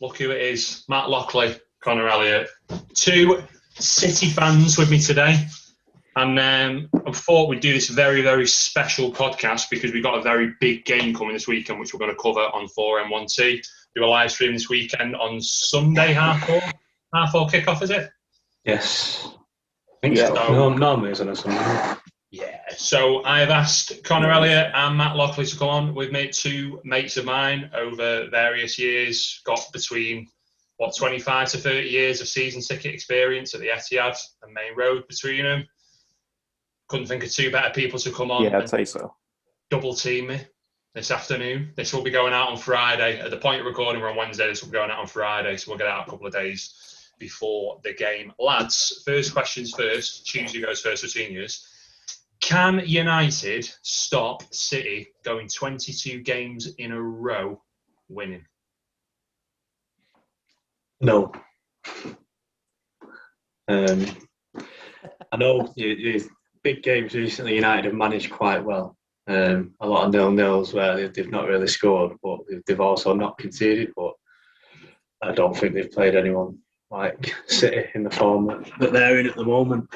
Look who it is. Matt Lockley, Connor Elliott. Two City fans with me today. And I thought we'd do this very, very special podcast because we've got a very big game coming this weekend, which we're going to cover on 4M1T. Do a live stream this weekend on Sunday, half four kickoff, is it? Yes. I think so. Normally it's on a Sunday. Yeah, so I've asked Connor Elliott and Matt Lockley to come on with me, two mates of mine over various years, got between, 25 to 30 years of season ticket experience at the Etihad and Main Road between them. Couldn't think of two better people to come on. Yeah, I'd say so. Double team me this afternoon. This will be going out on Friday. At the point of recording, we're on Wednesday. This will be going out on Friday, so we'll get out a couple of days before the game. Lads, first questions first. Choose who goes first between you. Can United stop City going 22 games in a row winning? No. I know big games recently United have managed quite well. A lot of nil-nils where they've not really scored, but they've also not conceded. But I don't think they've played anyone like City in the form that they're in at the moment.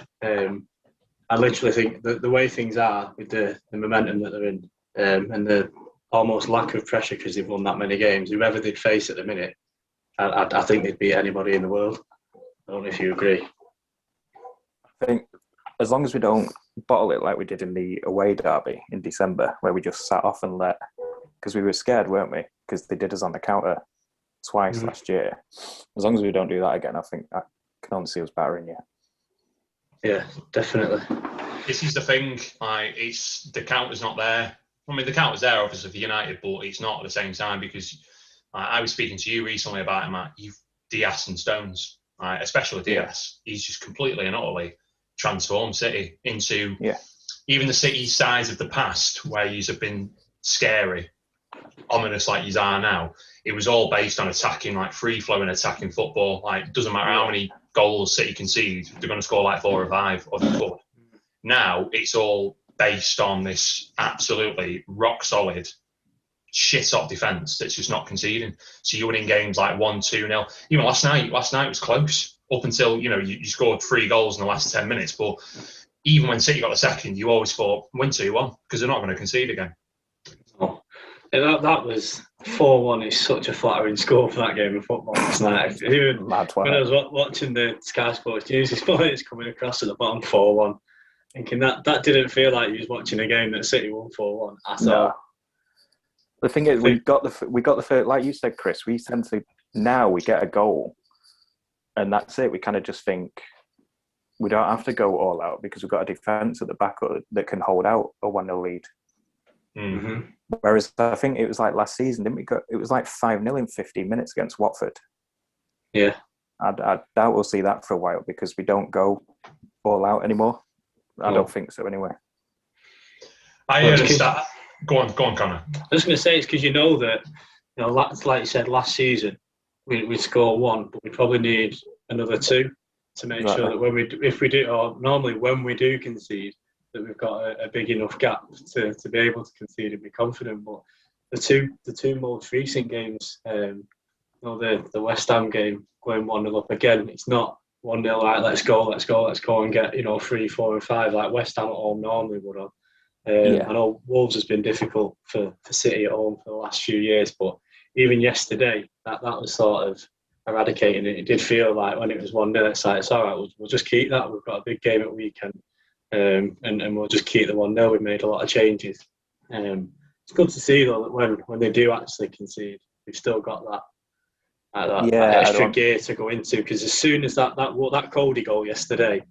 I literally think the way things are with the momentum that they're in and the almost lack of pressure because they've won that many games, whoever they'd face at the minute, I think they'd beat anybody in the world. I don't know if you agree. I think as long as we don't bottle it like we did in the away derby in December, where we just sat off and because we were scared, weren't we? Because they did us on the counter twice last year. As long as we don't do that again, I think I can only see us battering you. Yeah, definitely. This is the thing. It's the counter's not there. I mean, the counter's there obviously for United, but it's not at the same time because I was speaking to you recently about it, Matt. You've Diaz and Stones, especially Diaz. He's just completely and utterly transformed City into even the City sides of the past, where you have been scary, ominous like you are now. It was all based on attacking, like free-flowing attacking football. Like, it doesn't matter how many goals City concede, they're going to score like 4 or 5, or they could. Now, it's all based on this absolutely rock-solid, shit-hot defence that's just not conceding. So you're winning games like 1-2-0. Even last night was close, up until, you scored 3 goals in the last 10 minutes. But even when City got the second, you always thought, win 2-1, because they're not going to concede again. That was 4-1 is such a flattering score for that game of football last night. Even when I was watching the Sky Sports News, this point is coming across at the bottom 4-1, thinking that didn't feel like you was watching a game that City won 4-1 at all. The thing is, we got the first, like you said, Chris. We tend to now we get a goal, and that's it. We kind of just think we don't have to go all out because we've got a defence at the back that can hold out a 1-0 lead. Mm-hmm. Whereas I think it was like last season, didn't we? It was like 5-0 in 15 minutes against Watford. Yeah, I doubt we'll see that for a while because we don't go all out anymore. I don't think so, anyway. I heard a stat. Go on, Connor. I was going to say it's because that, like you said, last season we score 1, but we probably need another 2 to make sure that when we do concede, that we've got a big enough gap to be able to concede and be confident. But the two most recent games, the West Ham game going 1-0 up again, it's not 1-0 like let's go and get 3, 4 and 5 like West Ham at home normally would have. I know Wolves has been difficult for City at home for the last few years, but even yesterday that was sort of eradicating it. It did feel like when it was 1-0, it's like, it's all right, we'll just keep that. We've got a big game at weekend. And we'll just keep the 1-0. We've made a lot of changes. It's good to see though that when they do actually concede, we've still got that extra gear to go into. Because as soon as that Cody goal yesterday,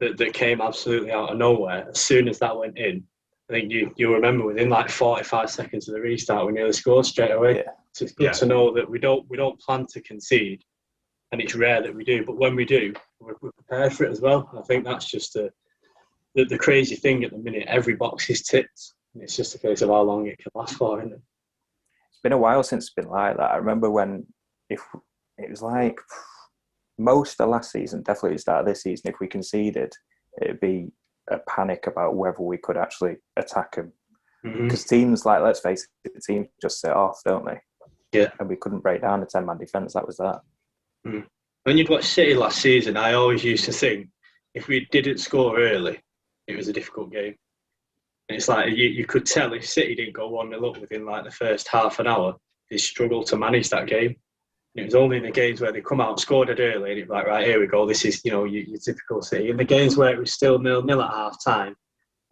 that came absolutely out of nowhere, as soon as that went in, I think you remember within like 45 seconds of the restart, we nearly scored straight away. Yeah. So it's good to know that we don't plan to concede, and it's rare that we do. But when we do, we're prepared for it as well. And I think that's just the crazy thing at the minute. Every box is ticked, and it's just a case of how long it can last for, isn't it? It's been a while since it's been like that. I remember when it was like most of last season, definitely the start of this season, if we conceded, it'd be a panic about whether we could actually attack them. Because teams, like, let's face it, teams just sit off, don't they? Yeah. And we couldn't break down a 10-man defence. That was that. When you'd watch City last season, I always used to think if we didn't score early, it was a difficult game. And it's like you could tell if City didn't go 1-0 up within like the first half an hour, they struggled to manage that game. And it was only in the games where they come out, scored it early, and it'd be like, right, here we go, this is, your typical City. In the games where it was still 0-0 at half time,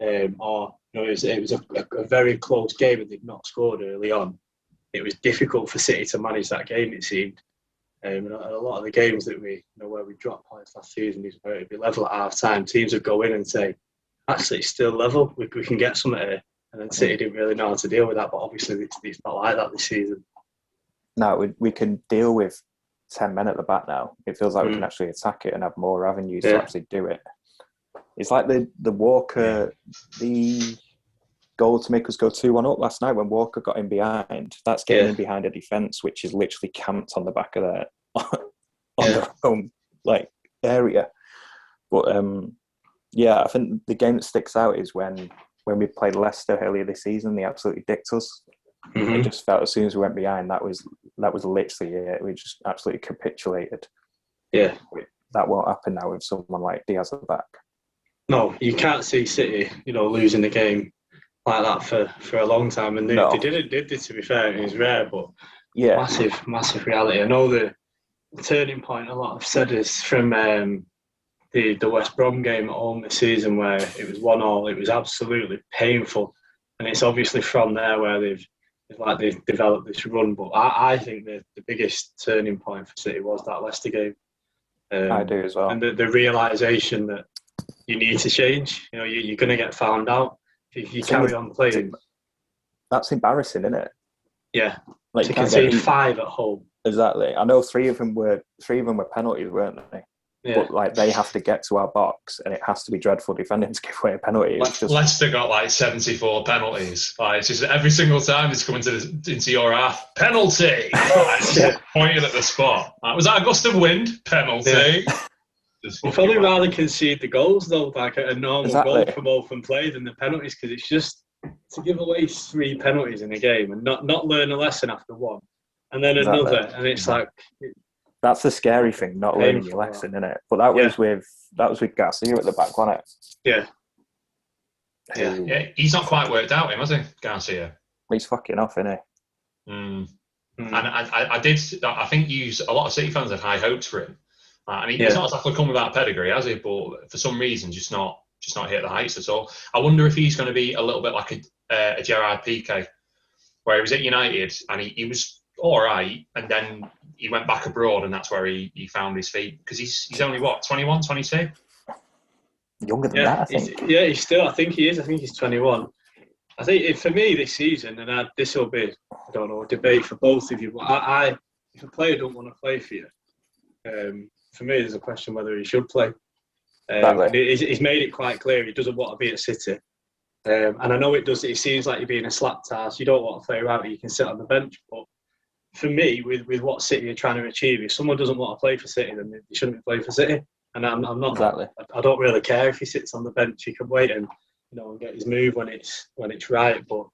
it was a very close game and they'd not scored early on, it was difficult for City to manage that game, it seemed. And a lot of the games that where we dropped points last season is where it'd be level at half time. Teams would go in and say, actually, it's still level. We can get something here. And then City didn't really know how to deal with that. But obviously, it's not like that this season. No, we can deal with 10 men at the back now. It feels like we can actually attack it and have more avenues to actually do it. It's like the Walker, the goal to make us go 2-1 up last night when Walker got in behind. That's getting in behind a defence which is literally camped on the back of their their own area. But I think the game that sticks out is when we played Leicester earlier this season. They absolutely dicked us. It just felt as soon as we went behind, that was literally it. We just absolutely capitulated. Yeah, that won't happen now with someone like Diaz at the back. No, you can't see City, losing the game like that for a long time, and they didn't, did they? To be fair, it was rare, but massive reality. I know the turning point a lot have said is from the West Brom game at home this season where it was 1-1. It was absolutely painful, and it's obviously from there where they've developed this run. But I think the biggest turning point for City was that Leicester game. I do as well, and the realisation that you need to change. You're going to get found out if you carry on playing. That's embarrassing, isn't it? Yeah, to concede 5 at home. Exactly. I know three of them were penalties, weren't they? Yeah. But they have to get to our box, and it has to be dreadful defending to give away a penalty. Leicester got 74 penalties. It's just every single time it's coming into your half, penalty. Pointing at the spot. Was that a gust of wind? Penalty. Yeah. You'd probably rather concede the goals though, like a normal goal from open play, than the penalties, because it's just to give away 3 penalties in a game and not learn a lesson after one, and then another, and it's like. That's the scary thing, not learning your lesson, isn't it? But that was with Garcia at the back, wasn't it? Yeah. He's not quite worked out, has he, Garcia? He's fucking off, isn't he? And I think a lot of City fans had high hopes for him. And he's not exactly come without pedigree, has he? But for some reason, just not hit the heights at all. I wonder if he's going to be a little bit like a Gerard Piqué, where he was at United and he was all right, and then he went back abroad, and that's where he found his feet. Because he's only, 21, 22? Younger than that, I think. I think he is. I think he's 21. I think for me this season, and this will be, I don't know, a debate for both of you, but if a player don't want to play for you, for me there's a question whether he should play. He's made it quite clear he doesn't want to be at City. And I know it seems like you're being a slapped ass, you don't want to play around, you can sit on the bench, but for me, with what City are trying to achieve, if someone doesn't want to play for City, then they shouldn't be playing for City. And I'm not exactly. I don't really care if he sits on the bench. He can wait and and get his move when it's right. But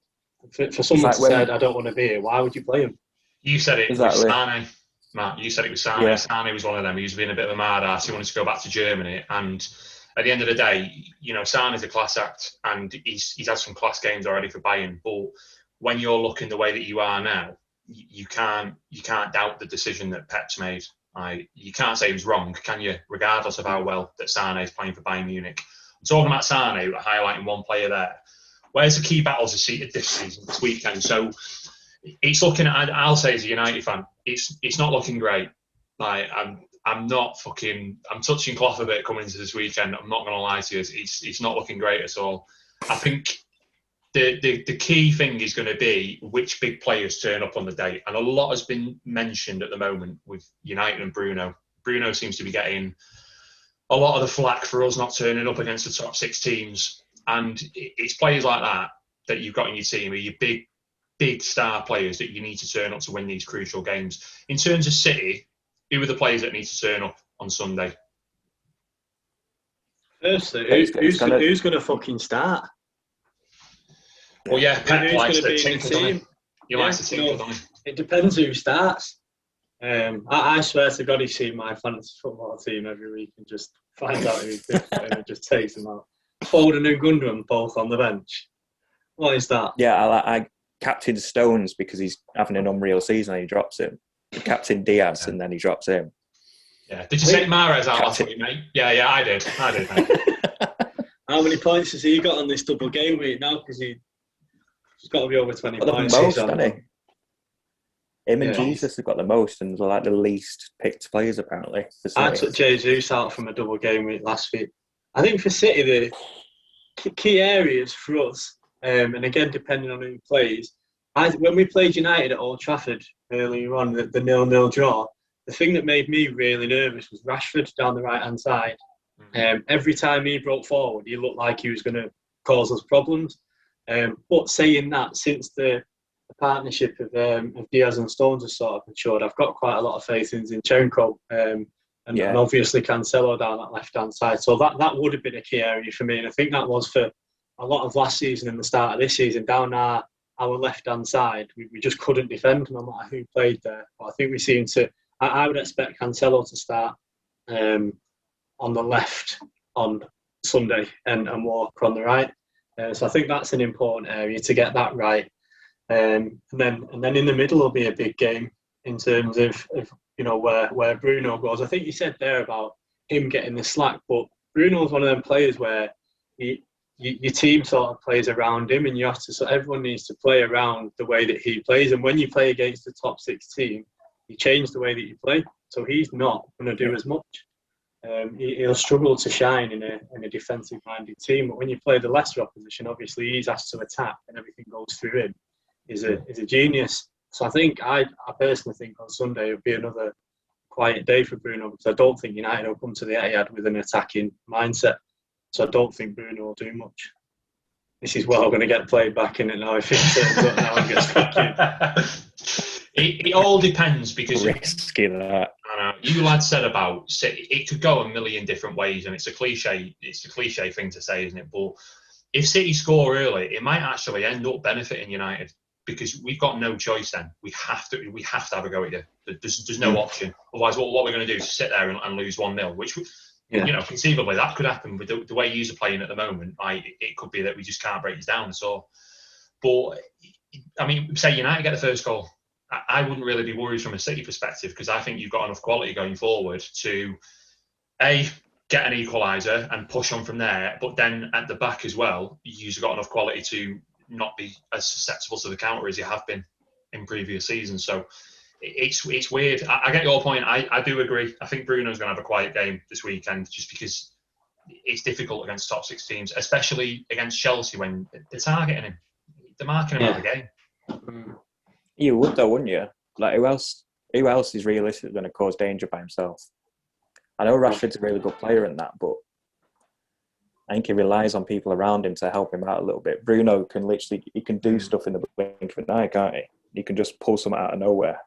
for someone to say I don't want to be here, why would you play him? You said it with Sane, Matt. You said it was Sane. Yeah. Sane was one of them. He was being a bit of a mad ass. He wanted to go back to Germany, and at the end of the day, Sane is a class act, and he's had some class games already for Bayern. But when you're looking the way that you are now, you can't doubt the decision that Pep's made. You can't say he was wrong, can you? Regardless of how well that Sane is playing for Bayern Munich. I'm talking about Sane, highlighting one player there. Where's the key battles this season, this weekend? So it's looking at. I'll say as a United fan, it's not looking great. I'm touching cloth a bit coming into this weekend. I'm not going to lie to you. It's not looking great at all. I think the key thing is going to be which big players turn up on the day. And a lot has been mentioned at the moment with United and Bruno. Bruno seems to be getting a lot of the flack for us not turning up against the top 6 teams. And it's players like that you've got in your team, are your big star players that you need to turn up to win these crucial games. In terms of City, who are the players that need to turn up on Sunday? Firstly, who's going to fucking start? Well, yeah, Pep likes to tinker, doesn't he? He likes to tinker, doesn't he? It depends who starts. I swear to God, he's seen my fantasy football team every week and just finds out who's different and just takes them out. Foden and Gundogan both on the bench. What is that? Yeah, I captain Stones because he's having an unreal season and he drops him. Captain Diaz and then he drops him. Yeah. Did you say Mahrez out last week, mate? Yeah, I did, mate. How many points has he got on this double game week now? Because he's got to be over 20 points. The most, hasn't he? Him and Jesus have got the most and they're like the least picked players, apparently. I took Jesus out from a double game week last week. I think for City, the key areas for us, and again, depending on who plays, when we played United at Old Trafford earlier on, the 0-0 draw, the thing that made me really nervous was Rashford down the right-hand side. Every time he broke forward, he looked like he was going to cause us problems. But saying that, since the partnership of Diaz and Stones has sort of matured, I've got quite a lot of faith in Zinchenko and obviously Cancelo down that left-hand side. So that would have been a key area for me. And I think that was for a lot of last season and the start of this season. Down our left-hand side, we just couldn't defend no matter who played there. But I think we seem to... I would expect Cancelo to start on the left on Sunday and Walker on the right. So I think that's an important area to get that right. And then in the middle will be a big game in terms of where Bruno goes. I think you said there about him getting the slack, but Bruno's one of them players where your team sort of plays around him, and so everyone needs to play around the way that he plays. And when you play against the top 6 team, you change the way that you play. So he's not going to do as much. He'll struggle to shine in a defensive-minded team. But when you play the lesser opposition, obviously he's asked to attack, and everything goes through him. He's a genius. So I personally think on Sunday it'll be another quiet day for Bruno, because I don't think United will come to the Etihad with an attacking mindset. So I don't think Bruno will do much. This is well going to get played back in it now if he turns up now and gets stuck in. It all depends, because risky that. I know, you lads said about City, it could go a million different ways, and it's a cliche thing to say, isn't it? But if City score early, it might actually end up benefiting United, because we've got no choice then. We have to have a go at you. There's no option. Otherwise, what we're going to do is sit there and lose 1-0, which, conceivably that could happen with the way you're playing at the moment. It could be that we just can't break you down. So, but I mean, say United get the first goal, I wouldn't really be worried from a City perspective, because I think you've got enough quality going forward to get an equaliser and push on from there. But then at the back as well, you've got enough quality to not be as susceptible to the counter as you have been in previous seasons. So it's weird. I get your point. I do agree. I think Bruno's going to have a quiet game this weekend, just because it's difficult against top 6 teams, especially against Chelsea when they're targeting him. They're marking him out of the game. You would though, wouldn't you? Like, who else is realistically going to cause danger by himself? I know Rashford's a really good player in that, but I think he relies on people around him to help him out a little bit. Bruno can do stuff in the blink of an eye, can't he? He can just pull something out of nowhere.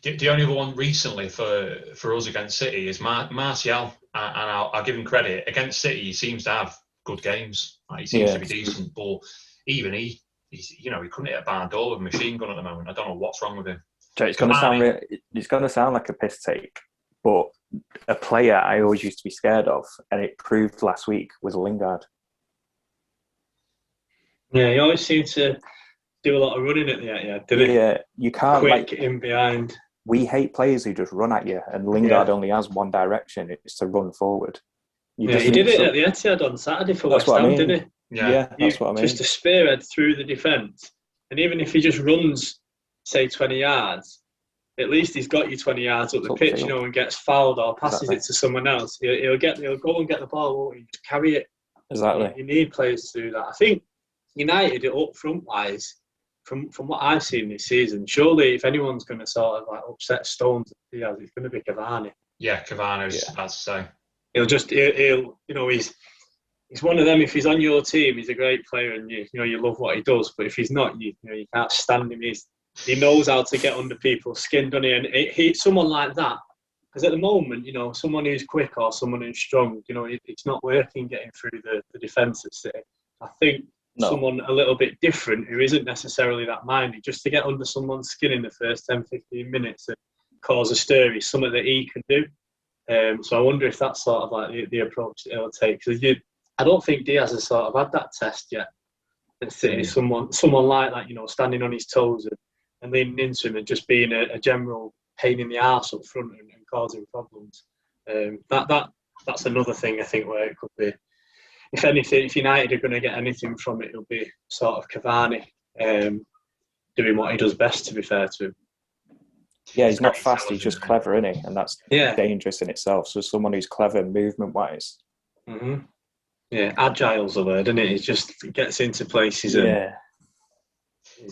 The only other one recently for us against City is Martial, and I'll give him credit. Against City, he seems to have good games. He seems to be decent, but even he couldn't hit a barn door with a machine gun at the moment. I don't know what's wrong with him. It's going to sound like a piss take, but a player I always used to be scared of, and it proved last week, was Lingard. Yeah, he always seemed to do a lot of running at the Etihad, didn't he? Yeah, you can't quick in behind. We hate players who just run at you, and Lingard only has one direction: it's to run forward. He did it at the Etihad on Saturday for West Ham, didn't he? Yeah, that's what I mean. Just a spearhead through the defence, and even if he just runs, say 20 yards, at least he's got you 20 yards up the pitch, and gets fouled or passes it to someone else. He'll go and get the ball, won't he? Just carry it. Exactly. You need players to do that. I think United, up front wise, from what I've seen this season, surely if anyone's going to sort of like upset Stones, it's going to be Cavani. Yeah, Cavani's, I'd say. He's one of them. If he's on your team, he's a great player, and you love what he does. But if he's not, you can't stand him. He knows how to get under people's skin, doesn't he? And someone like that, because at the moment, someone who's quick or someone who's strong, it's not working getting through the defence at City. I think someone a little bit different who isn't necessarily that minded, just to get under someone's skin in the first 10, 15 minutes and cause a stir is something that he can do. So I wonder if that's sort of like the approach that he'll take. Because I don't think Diaz has sort of had that test yet. It's someone like that, standing on his toes and leaning into him and just being a general pain in the arse up front and causing problems. That's another thing I think where it could be. If anything, if United are going to get anything from it, it'll be sort of Cavani doing what he does best, to be fair to him. Yeah, he's not fast, he's just clever, isn't he? And that's dangerous in itself. So someone who's clever movement-wise. Mm-hmm. Yeah, agile's the word, isn't it? It just gets into places. Yeah.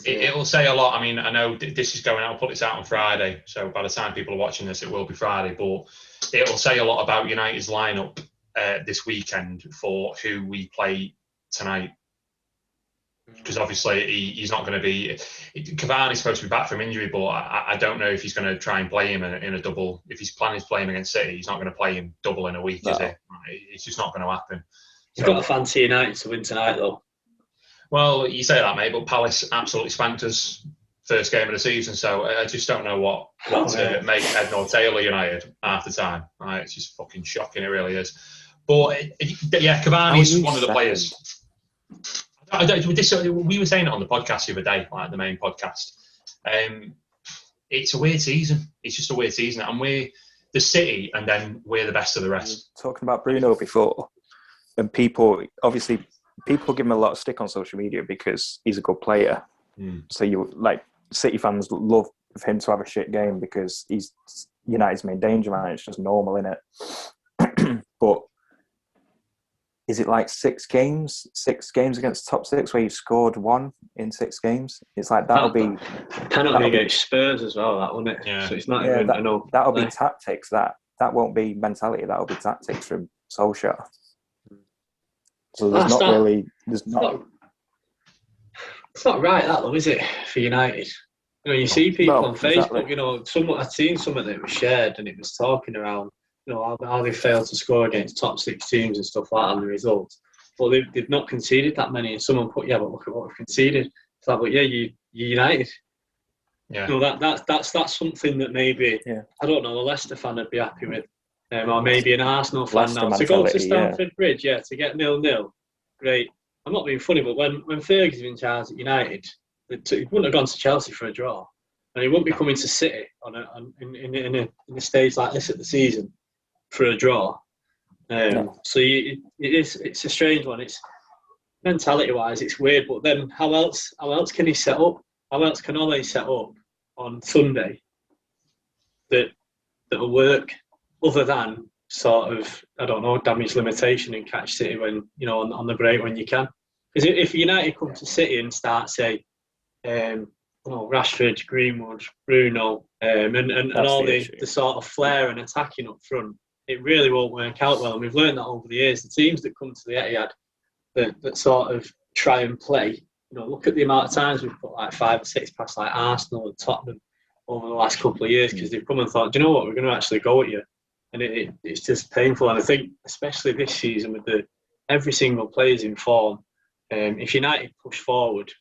It'll say a lot. I mean, I know this is going out, I'll put this out on Friday, so by the time people are watching this, it will be Friday, but it'll say a lot about United's lineup this weekend for who we play tonight. Because obviously he's not going to be. Cavani's supposed to be back from injury, but I don't know if he's going to try and play him in a double. If he's planning to play him against City, he's not going to play him double in a week, is he? It's just not going to happen. He's got a fancy United to win tonight, though. Well, you say that, mate, but Palace absolutely spanked us first game of the season, so I just don't know what to make head nor tail of United half the time. Right? It's just fucking shocking, it really is. But yeah, Cavani's one of the players. We were saying it on the podcast the other day, like the main podcast. It's a weird season. It's just a weird season. And we're the City, and then we're the best of the rest. Talking about Bruno before, and people give him a lot of stick on social media because he's a good player. So City fans love him to have a shit game because he's United's main danger man. It's just normal, innit? But is it like 6 games against top 6 where you scored 1 in 6 games? It's like that'll be penalty against Spurs as well, that won't it? Yeah. So it's not even. That'll be tactics. That won't be mentality. That'll be tactics from Solskjaer. So it's not right, that though, is it, for United? You see people on Facebook. Exactly. I'd seen something that was shared and it was talking around. How they failed to score against top 6 teams and stuff like that and the results. But they've not conceded that many. And someone put, but look at what we've conceded. It's like, you're United. Yeah. That's something that maybe, I don't know, a Leicester fan would be happy with. Or maybe an Arsenal fan now. To go to Stamford Bridge, to get 0-0, great. I'm not being funny, but when Fergie's was in charge at United, he wouldn't have gone to Chelsea for a draw. And he wouldn't be coming to City in a stage like this at the season for a draw. So it's a strange one. It's mentality-wise, it's weird. But then how else can he set up? How else can Ole set up on Sunday that'll work other than sort of, I don't know, damage limitation and catch City when, on the break when you can? Because if United come to City and start, say, Rashford, Greenwood, Bruno, and all the sort of flair and attacking up front, it really won't work out well. And we've learned that over the years. The teams that come to the Etihad that sort of try and play, look at the amount of times we've put like 5 or 6 past like Arsenal and Tottenham over the last couple of years because they've come and thought, do you know what, we're going to actually go at you. And it's just painful. And I think, especially this season with every single player's in form, if United push forward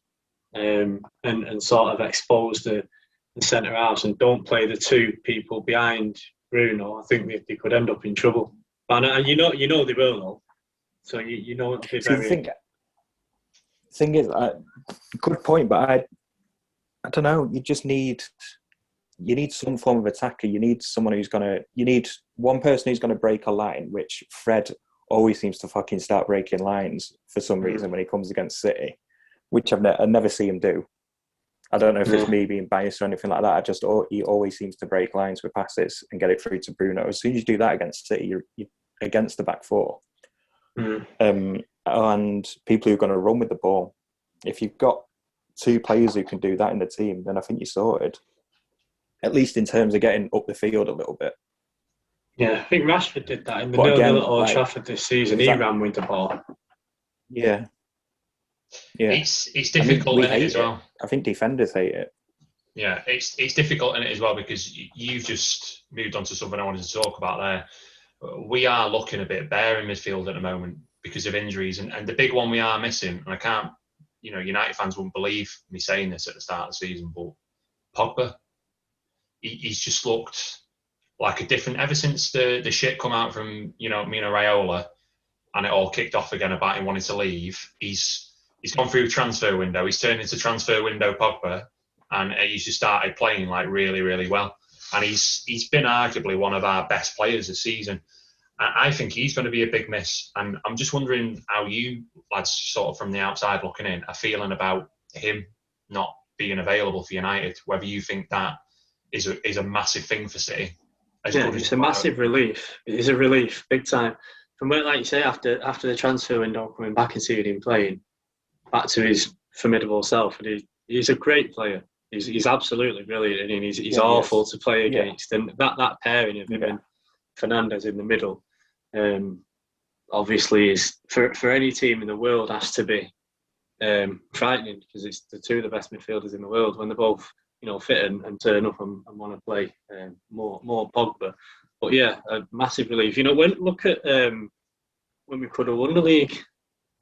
and sort of expose the centre halves and don't play the 2 people behind Bruno, I think they could end up in trouble. And they will though. So it'll be very. Thing is, good point, but I don't know. You need some form of attacker. You need one person who's gonna break a line, which Fred always seems to fucking start breaking lines for some reason when he comes against City, which I never see him do. I don't know if it's me being biased or anything like that. He always seems to break lines with passes and get it through to Bruno. As soon as you do that against City, you're against the back 4. And people who are going to run with the ball. If you've got 2 players who can do that in the team, then I think you're sorted. At least in terms of getting up the field a little bit. Yeah, I think Rashford did that in the 0-0 at Old Trafford this season. He ran with the ball. Yeah. It's difficult in it as well. I think defenders hate it. Yeah, it's difficult in it as well because you've just moved on to something I wanted to talk about there. We are looking a bit bare in midfield at the moment because of injuries, and the big one we are missing, and I can't United fans wouldn't believe me saying this at the start of the season, but Pogba, he's just looked like a different, ever since the shit come out from, Mino Raiola, and it all kicked off again about him wanting to leave. He's gone through transfer window. He's turned into transfer window Pogba, and he's just started playing like really, really well. And he's been arguably one of our best players this season. I think he's going to be a big miss. And I'm just wondering how you lads, sort of from the outside looking in, are feeling about him not being available for United. Whether you think that is a massive thing for City. It's a massive relief. It is a relief, big time. From where, like you say, after the transfer window, coming back and seeing him playing, back to his formidable self. And he's a great player. He's absolutely brilliant, and he's awful to play against. And that pairing of him and Fernandes in the middle, obviously, is for any team in the world has to be frightening, because it's the two of the best midfielders in the world when they're both fit and turn up and want to play more Pogba. But yeah, a massive relief. Look at when we could have won the league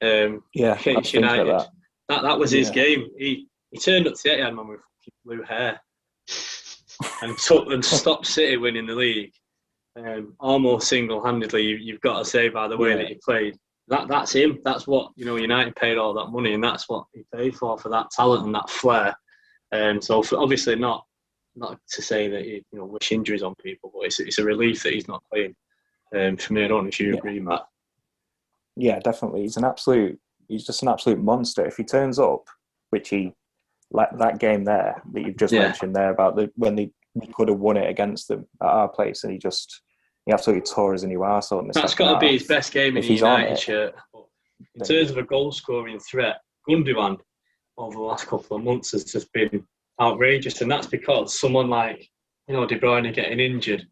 against United. That was his game. He turned up to the Etihad, man, with blue hair and stopped City winning the league. Almost single-handedly, you've got to say, by the way that he played. That's him. That's what United paid all that money, and that's what he paid for that talent and that flair. So obviously not to say that he wish injuries on people, but it's a relief that he's not playing. For me, I don't know if you agree, Matt. Yeah, definitely. He's just an absolute monster. If he turns up, which he like that game there that you've just mentioned there about when we could have won it against them at our place, and he absolutely tore us a new arsehole. That's got to be his best game in the United shirt. In terms of a goal-scoring threat, Gundogan over the last couple of months has just been outrageous, and that's because someone like De Bruyne getting injured.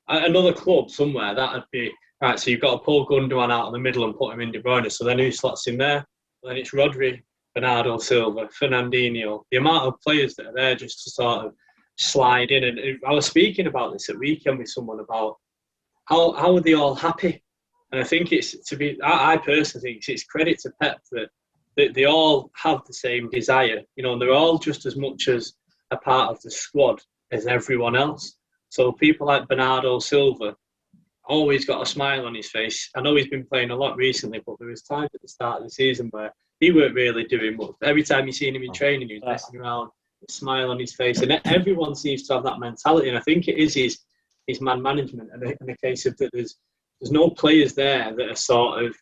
At another club somewhere, that'd be right. So you've got to pull Gundogan out of the middle and put him in De Bruyne. So then who slots in there? Well, then it's Rodri, Bernardo Silva, Fernandinho. The amount of players that are there just to sort of slide in. And I was speaking about this at weekend with someone about how are they all happy? And I think I personally think it's credit to Pep that they all have the same desire, and they're all just as much as a part of the squad as everyone else. So people like Bernardo Silva always got a smile on his face. I know he's been playing a lot recently, but there was times at the start of the season where he weren't really doing much. Every time you seen him in training, he was messing around, a smile on his face, and everyone seems to have that mentality. And I think it is his man management, and in the case of that, there's no players there that are sort of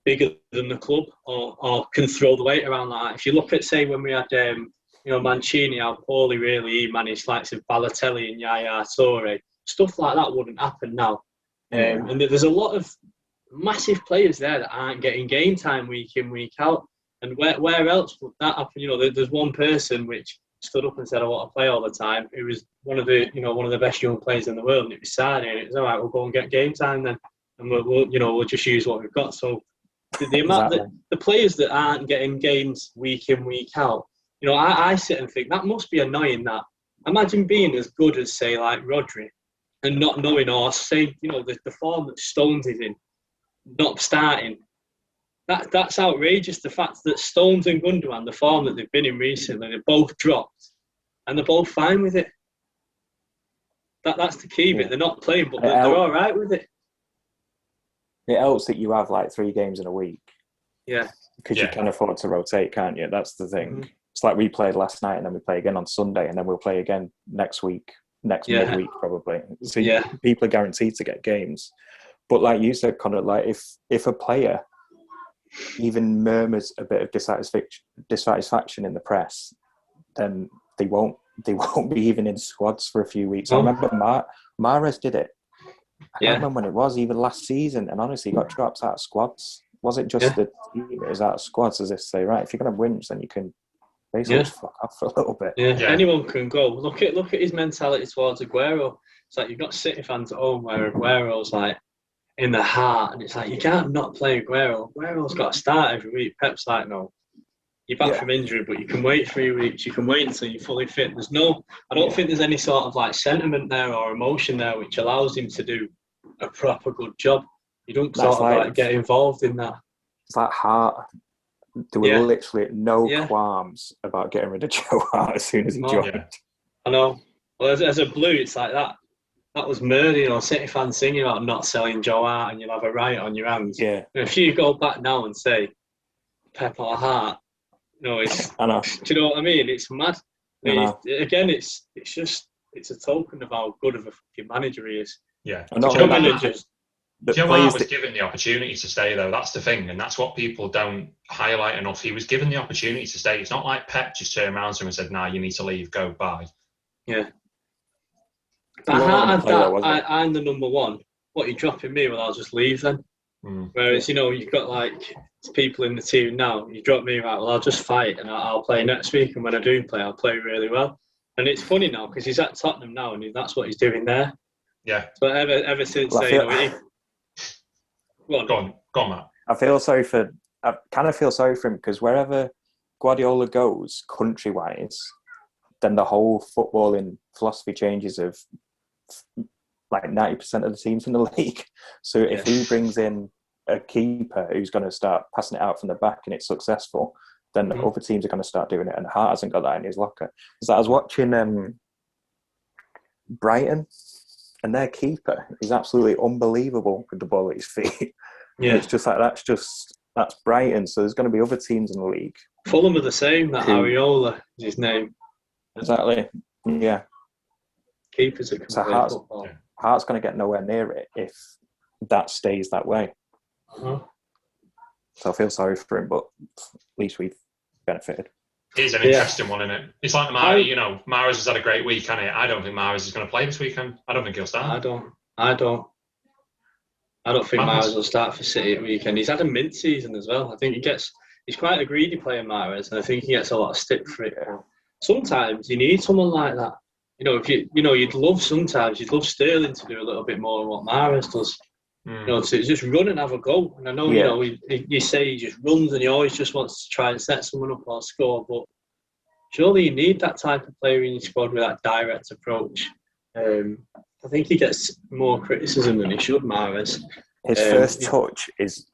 bigger than the club or can throw the weight around like that. If you look at, say, when we had Mancini, how poorly really he managed likes of Balotelli and Yaya Toure, stuff like that wouldn't happen now. And there's a lot of massive players there that aren't getting game time week in, week out. And where else would that happen? There's one person which stood up and said, I want to play all the time. It was one of the best young players in the world, and it was Sarri, and it was all right, we'll go and get game time then, and we'll just use what we've got. So the amount that the players that aren't getting games week in, week out, I sit and think that must be annoying. That imagine being as good as, say, like Rodri, and not knowing, or say, the form that Stones is in, not starting. That's outrageous. The fact that Stones and Gundogan, the form that they've been in recently, they're both dropped, and they're both fine with it. That's the key bit. They're not playing, but they're all right with it. It helps that you have like 3 games in a week. Yeah. Because you can afford to rotate, can't you? That's the thing. Mm-hmm. It's like we played last night, and then we play again on Sunday, and then we'll play again next midweek probably. So people are guaranteed to get games. But like you said, Connor, like if a player even murmurs a bit of dissatisfaction in the press, then they won't be even in squads for a few weeks. I remember Mahrez did it. I can't remember when it was, even last season, and honestly, he got dropped out of squads. Was it just the team that was out of squads, as if to say, right, if you're going to win, then you can basically just fuck off for a little bit. Yeah, anyone can go. Look at his mentality towards Aguero. It's like you've got City fans at home where Aguero's like in the heart, and it's like you can't not play Aguero. Aguero's got to start every week. Pep's like, no, you're back from injury, but you can wait 3 weeks. You can wait until you're fully fit. I don't think there's any sort of like sentiment there or emotion there which allows him to do a proper good job. You don't sort of like get involved in that. It's like heart. there were literally no qualms about getting rid of Joe Hart as soon as he joined. Yeah. I know. Well, as a Blue, it's like that. That was murder, City fans singing about not selling Joe Hart and you'll have a riot on your hands. Yeah. And if you go back now and say Pep or Hart, it's. I know. Do you know what I mean? It's mad. Again, it's a token of how good of a fucking manager he is. Yeah. Joe Hart was given the opportunity to stay, though. That's the thing, and that's what people don't highlight enough. He was given the opportunity to stay. It's not like Pep just turned around to him and said, "Nah, you need to leave. Go, bye." Yeah. But Hart had that. I'm the number one. What, you dropping me? Well, I'll just leave then. Whereas, you've got people in the team now. You drop me, right? Well, I'll just fight and I'll play next week. And when I do play, I'll play really well. And it's funny now because he's at Tottenham now, and that's what he's doing there. Yeah. But ever since Go on, Matt. I kind of feel sorry for him because wherever Guardiola goes, country-wise, then the whole footballing philosophy changes of 90% of the teams in the league. So if he brings in a keeper who's going to start passing it out from the back and it's successful, then other teams are going to start doing it. And Hart hasn't got that in his locker. So I was watching Brighton, and their keeper is absolutely unbelievable with the ball at his feet. Yeah, it's just like that's Brighton. So there's going to be other teams in the league. Fulham are the same. That Areola is his name. Exactly. Yeah. Keepers that can play football. Hart's going to get nowhere near it if that stays that way. Uh-huh. So I feel sorry for him, but at least we've benefited. It is an interesting one, isn't it? It's like Mahrez has had a great week, hasn't he? I don't think Mahrez is going to play this weekend. I don't think he'll start. I don't think Mahrez will start for City at weekend. He's had a mint season as well. I think he's quite a greedy player, Mahrez, and I think he gets a lot of stick for it. Sometimes you need someone like that. You'd love Sterling to do a little bit more than what Mahrez does. To just run and have a go. And I know, you say he just runs and he always just wants to try and set someone up or score, but surely you need that type of player in your squad with that direct approach. I think he gets more criticism than he should, Mahrez. His first touch is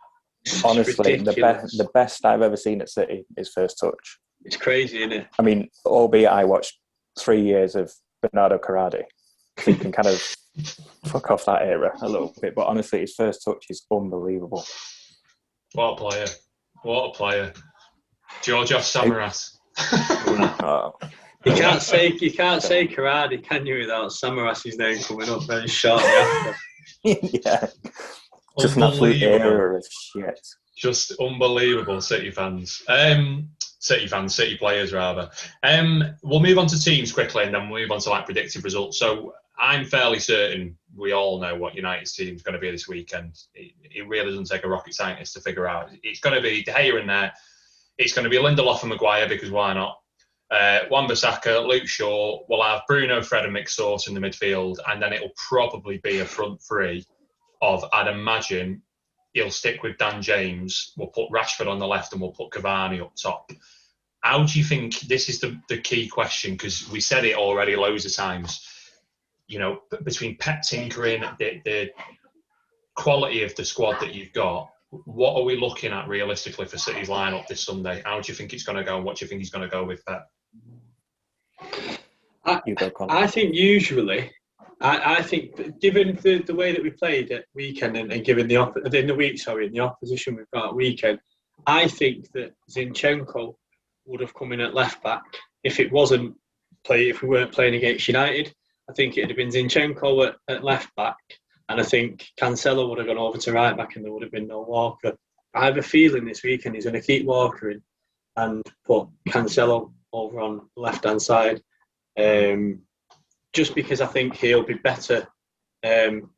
honestly the best I've ever seen at City, his first touch. It's crazy, isn't it? I mean, albeit I watched 3 years of Bernardo Corradi, so you can kind of fuck off that era a little bit. But honestly, his first touch is unbelievable. What a player. Georgios Samaras. You can't say Corradi, can you, without Samaras's name coming up very shortly after? Yeah. Just an absolute era of shit. Just unbelievable City fans. City players rather. We'll move on to teams quickly and then we'll move on to predictive results. So I'm fairly certain we all know what United's team's going to be this weekend. It really doesn't take a rocket scientist to figure out. It's going to be De Gea in there. It's going to be Lindelof and Maguire because why not? Wan-Bissaka, Luke Shaw. We'll have Bruno, Fred and McSauce in the midfield, and then it'll probably be a front three of, I'd imagine, he'll stick with Dan James. We'll put Rashford on the left and we'll put Cavani up top. How do you think, this is the key question, because we said it already loads of times, between Pep tinkering, the quality of the squad that you've got, what are we looking at realistically for City's lineup this Sunday? How do you think it's going to go and what do you think he's going to go with Pep? I think usually, I think given the way that we played at weekend and given the opposition we've got at weekend, I think that Zinchenko would have come in at left back if we weren't playing against United. I think it'd have been Zinchenko at left back, and I think Cancelo would have gone over to right back, and there would have been no Walker. I have a feeling this weekend he's going to keep Walker in and put Cancelo over on the left hand side. Just because I think he'll be better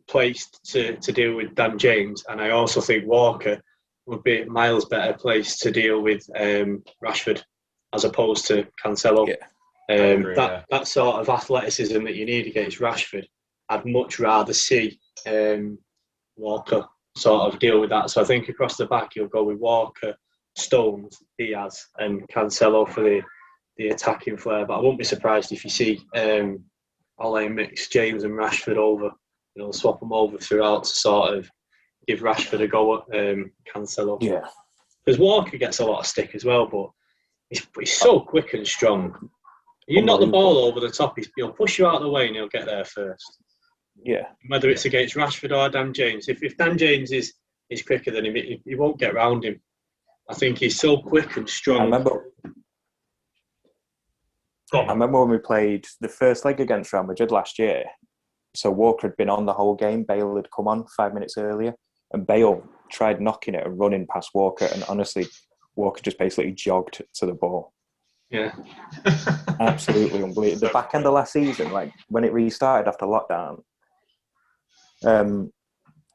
placed to deal with Dan James, and I also think Walker would be miles better placed to deal with Rashford as opposed to Cancelo. Yeah. That sort of athleticism that you need against Rashford, I'd much rather see Walker sort of deal with that. So I think across the back you'll go with Walker, Stones, Diaz, and Cancelo for the attacking flair. But I won't be surprised if you see Ole mix James and Rashford over, swap them over throughout to sort of give Rashford a go at Cancelo. Yeah. because Walker gets a lot of stick as well, but he's so quick and strong. You knock the ball over the top, he'll push you out of the way and he'll get there first. Yeah. Whether it's against Rashford or Dan James. If Dan James is quicker than him, he won't get round him. I think he's so quick and strong. I remember when we played the first leg against Real Madrid last year. So Walker had been on the whole game. Bale had come on 5 minutes earlier. And Bale tried knocking it and running past Walker. And honestly, Walker just basically jogged to the ball. Yeah. Absolutely unbelievable. The back end of last season, like when it restarted after lockdown,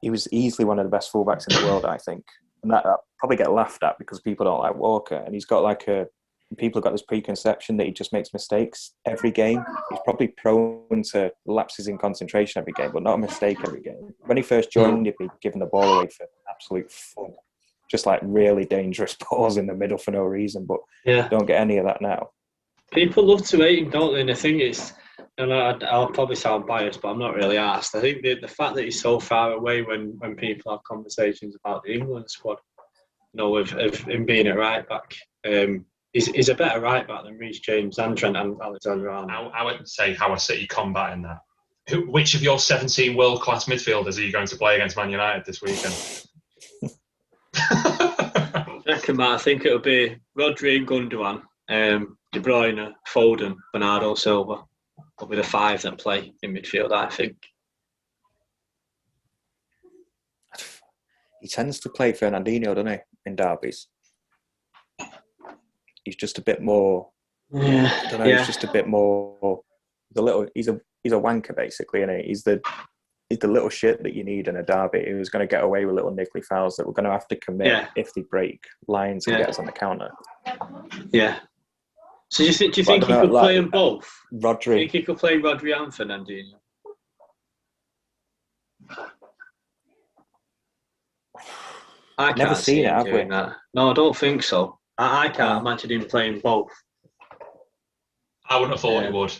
he was easily one of the best fullbacks in the world, I think. And that probably get laughed at because people don't like Walker. And he's got people have got this preconception that he just makes mistakes every game. He's probably prone to lapses in concentration every game, but not a mistake every game. When he first joined, he'd be giving the ball away for absolute fun. Just like really dangerous balls in the middle for no reason, but don't get any of that now. People love to hate him, don't they? And the thing is, and I'll probably sound biased, but I'm not really asked. I think the fact that he's so far away when people have conversations about the England squad, of him being a right back, he's a better right back than Reece James and Trent Alexander-Arnold. I would say how a City combating that. Which of your 17 world-class midfielders are you going to play against Man United this weekend? I think it'll be Rodri and Gundogan, De Bruyne, Foden, Bernardo Silva will be the 5 that play in midfield, I think. He tends to play Fernandinho, doesn't he, in derbies? He's just a bit more. Yeah. I don't know. He's just a bit more. He's a wanker basically, and he's the little shit that you need in a derby. He was going to get away with little niggly fouls that we're going to have to commit if they break lines and get us on the counter. Yeah. So do you think he could play them both? Rodri. Do you think he could play Rodri and Fernandinho? I never seen it, have we? That. No, I don't think so. I can't imagine him playing both. I wouldn't have thought he would.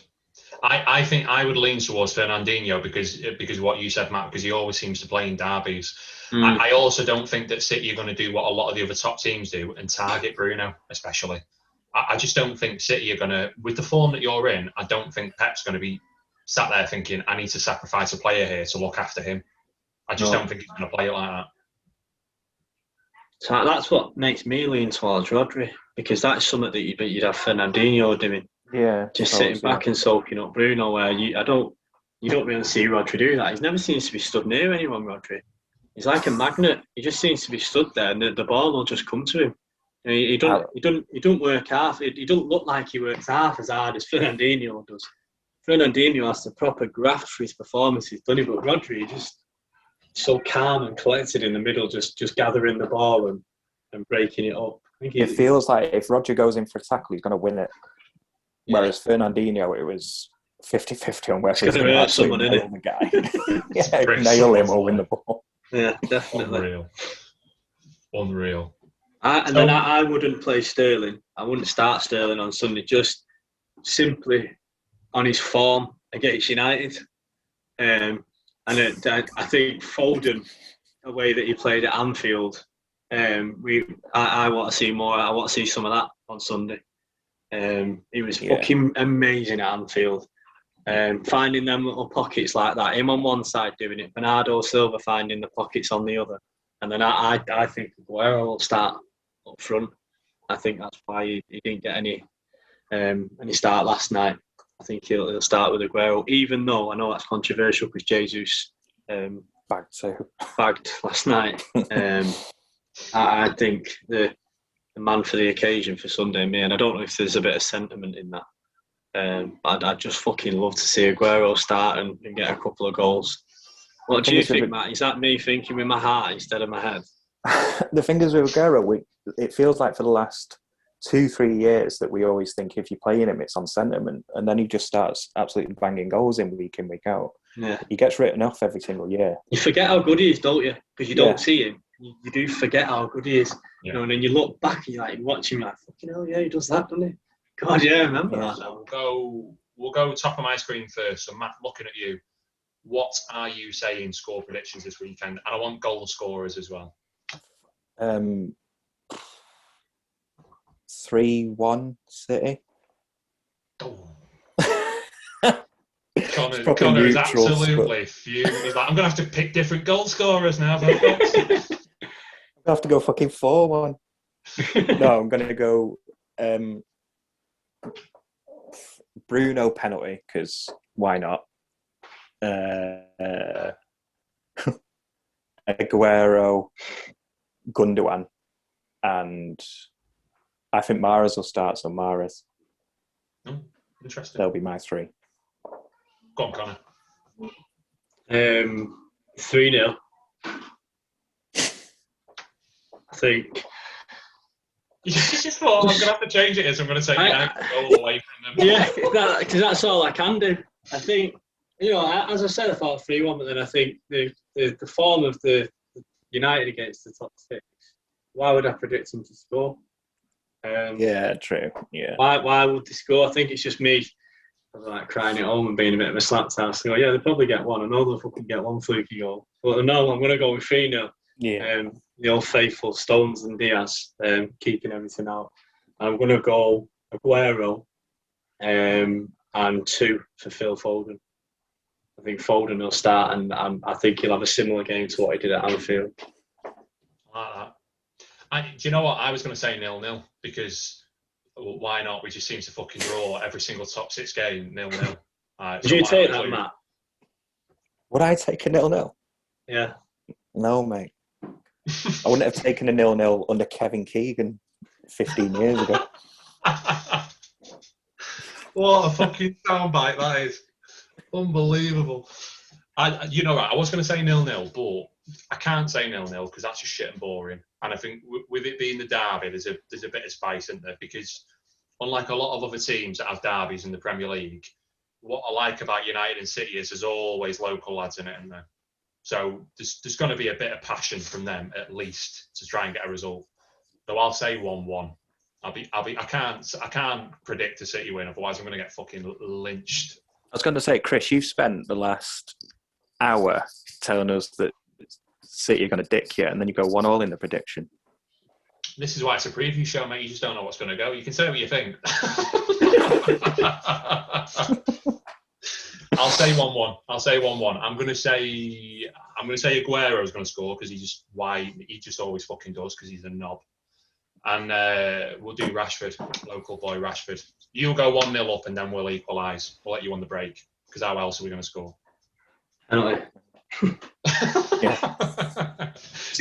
I think I would lean towards Fernandinho because of what you said, Matt, because he always seems to play in derbies. I also don't think that City are going to do what a lot of the other top teams do and target Bruno, especially. I just don't think City are going to, with the form that you're in, I don't think Pep's going to be sat there thinking, I need to sacrifice a player here to look after him. I just don't think he's going to play it like that. So that's what makes me lean towards Rodri, because that's something that you'd have Fernandinho doing. Yeah, just sitting back and soaking up Bruno. Where you don't really see Rodri do that. He never seems to be stood near anyone. Rodri, he's like a magnet. He just seems to be stood there, and the ball will just come to him. He don't work half. He don't look like he works half as hard as Fernandinho does. Fernandinho has the proper graft for his performances, doesn't he? But Rodri just so calm and collected in the middle, just gathering the ball and breaking it up. It feels like if Rodri goes in for a tackle, he's going to win it. Whereas Fernandinho, it was 50-50 on whether he's going to hurt someone, nail the guy. Nail him or win the ball. Yeah, definitely. Unreal. Then I wouldn't play Sterling. I wouldn't start Sterling on Sunday, just simply on his form against United. I think Foden, the way that he played at Anfield, I want to see more. I want to see some of that on Sunday. He was fucking amazing at Anfield. Finding them little pockets like that. Him on one side doing it, Bernardo Silva finding the pockets on the other. And then I think Aguero will start up front. I think that's why he didn't get any start last night. I think he'll start with Aguero, even though I know that's controversial because Jesus bagged last night. I think the man for the occasion for Sunday, me, and I don't know if there's a bit of sentiment in that. I'd just fucking love to see Aguero start and get a couple of goals. What do you think, Matt? Is that me thinking with my heart instead of my head? The thing is with Aguero, it feels like for the last 2-3 years that we always think if you're playing him, it's on sentiment, and then he just starts absolutely banging goals in, week out. Yeah. He gets written off every single year. You forget how good he is, don't you? Because you don't see him. You do forget how good he is. Yeah. And then you look back and you watch him fucking hell, yeah, he does that, doesn't he? God, yeah, I remember that. So we'll go top of my screen first. So Matt, looking at you, what are you saying score predictions this weekend? And I want goal scorers as well. 3-1 City. Oh. Connor is absolutely fuming. He's like, I'm going to have to pick different goal scorers now. I have to go fucking 4-1. No, I'm going to go Bruno penalty, because why not? Aguero, Gundogan, and I think Mahrez will start, so Mahrez. Interesting. They'll be my 3. Go on, Connor. 3-0. I think. You just thought, I'm going to have to change it, so I'm going to take United goal away from them. Yeah, because that's all I can do. I think, as I said, I thought 3-1, but then I think the form of the United against the top 6, why would I predict them to score? Yeah, true. Yeah. Why would they score? I think it's just me like crying at home and being a bit of a slap ass. Yeah, they'll probably get one. I know they'll fucking get one fluky goal. But no, I'm going to go with 3-0. Yeah. The old faithful Stones and Diaz keeping everything out. I'm going to go Aguero and 2 for Phil Foden. I think Foden will start, and I think he'll have a similar game to what he did at Anfield. I like that. Do you know what? I was going to say 0-0 because why not? We just seem to fucking draw every single top 6 game 0-0. Did you take that, Matt? Would I take a 0-0? Yeah. No, mate. I wouldn't have taken a 0-0 under Kevin Keegan 15 years ago. What a fucking soundbite that is. Unbelievable. I was going to say 0-0, but I can't say 0-0 because that's just shit and boring. And I think with it being the derby, there's a bit of spice, isn't there? Because unlike a lot of other teams that have derbies in the Premier League, what I like about United and City is there's always local lads in it, isn't there? So there's going to be a bit of passion from them at least to try and get a result. So I'll say 1-1. I can't predict a City win, otherwise I'm going to get fucking lynched. I was going to say, Chris, you've spent the last hour telling us that City are going to dick you, and then you go 1-1 in the prediction. This is why it's a preview show, mate. You just don't know what's going to go. You can say what you think. I'll say 1-1. I'm going to say Aguero's going to score because he just always fucking does because he's a knob. And we'll do Rashford, local boy Rashford. You'll go 1-0 up and then we'll equalise. We'll let you on the break because how else are we going to score? Penalty. Yeah.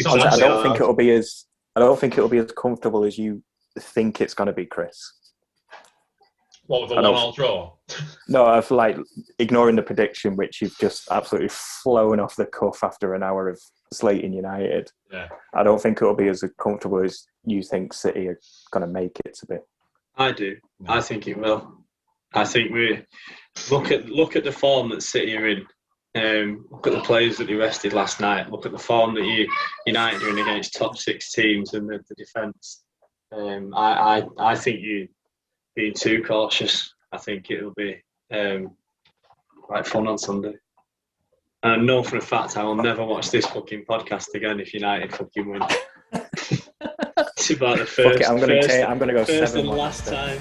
I don't think it'll be as comfortable as you think it's going to be, Chris. What, with a 1-1 draw? No, I've ignoring the prediction, which you've just absolutely flown off the cuff after an hour of slating United. Yeah. I don't think it'll be as comfortable as you think City are going to make it to be. I do. I think it will. I think we look at the form that City are in. Look at the players that they rested last night. Look at the form that United are in against top 6 teams and the defence. I think you being too cautious. I think it'll be quite fun on Sunday. And I know for a fact I will never watch this fucking podcast again if United fucking win. It's about the first. I'm going to go first 7-1 and last time.